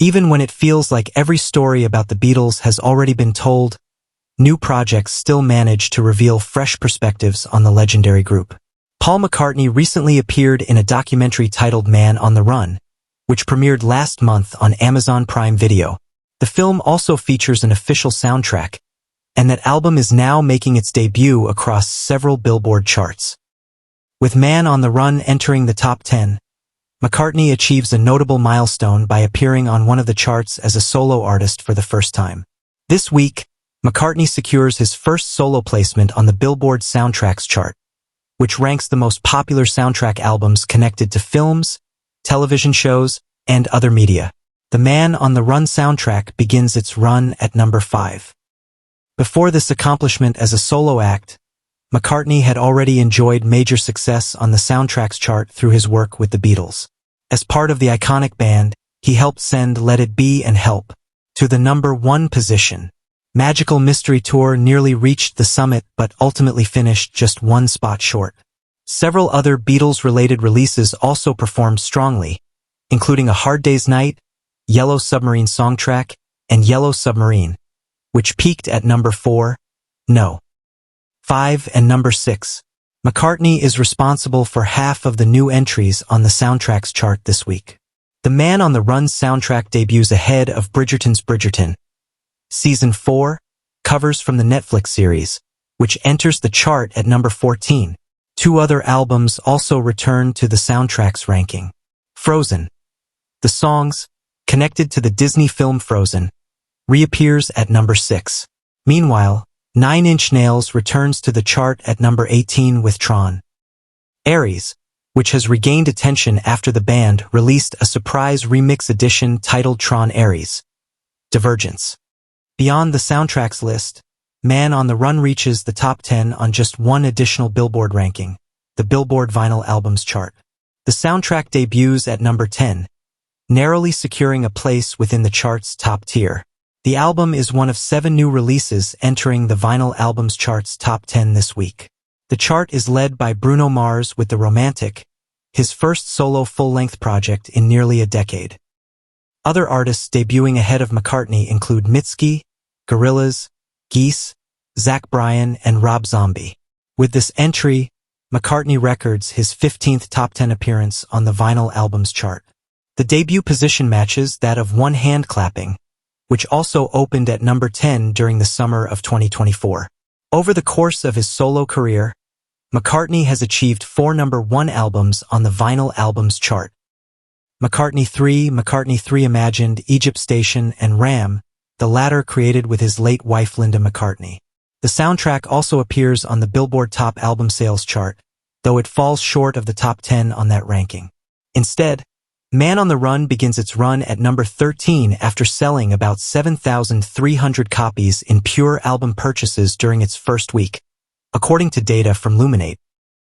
Even when it feels like every story about the Beatles has already been told, new projects still manage to reveal fresh perspectives on the legendary group. Paul McCartney recently appeared in a documentary titled Man on the Run, which premiered last month on Amazon Prime Video. The film also features an official soundtrack, and that album is now making its debut across several Billboard charts. With Man on the Run entering the top 10, McCartney achieves a notable milestone by appearing on one of the charts as a solo artist for the first time. This week, McCartney secures his first solo placement on the Billboard Soundtracks chart, which ranks the most popular soundtrack albums connected to films, television shows, and other media. The Man on the Run soundtrack begins its run at number 5. Before this accomplishment as a solo act, McCartney had already enjoyed major success on the soundtracks chart through his work with the Beatles. As part of the iconic band, he helped send Let It Be and Help to the number 1 position. Magical Mystery Tour nearly reached the summit but ultimately finished just 1 spot short. Several other Beatles-related releases also performed strongly, including A Hard Day's Night, Yellow Submarine Songtrack, and Yellow Submarine, which peaked at number 4, No. 5 and number 6. McCartney is responsible for half of the new entries on the soundtracks chart this week. The Man on the Run soundtrack debuts ahead of Bridgerton's Bridgerton, Season 4, covers from the Netflix series, which enters the chart at number 14. 2 other albums also return to the soundtracks ranking. Frozen. The songs, connected to the Disney film Frozen, reappears at number 6. Meanwhile, 9 Inch Nails returns to the chart at number 18 with Tron. Aries, which has regained attention after the band released a surprise remix edition titled Tron Aries. Divergence. Beyond the soundtracks list, Man on the Run reaches the top 10 on just 1 additional Billboard ranking, the Billboard Vinyl Albums chart. The soundtrack debuts at number 10, narrowly securing a place within the chart's top tier. The album is one of 7 new releases entering the Vinyl Albums chart's top 10 this week. The chart is led by Bruno Mars with The Romantic, his first solo full-length project in nearly a decade. Other artists debuting ahead of McCartney include Mitski, Gorillaz, Geese, Zach Bryan, and Rob Zombie. With this entry, McCartney records his 15th top 10 appearance on the Vinyl Albums chart. The debut position matches that of One Hand Clapping, which also opened at number 10 during the summer of 2024. Over the course of his solo career, McCartney has achieved 4 number 1 albums on the Vinyl Albums chart. McCartney 3 Imagined, Egypt Station, and Ram, the latter created with his late wife Linda McCartney. The soundtrack also appears on the Billboard Top Album Sales chart, though it falls short of the top 10 on that ranking. Instead, Man on the Run begins its run at number 13 after selling about 7,300 copies in pure album purchases during its first week, according to data from Luminate.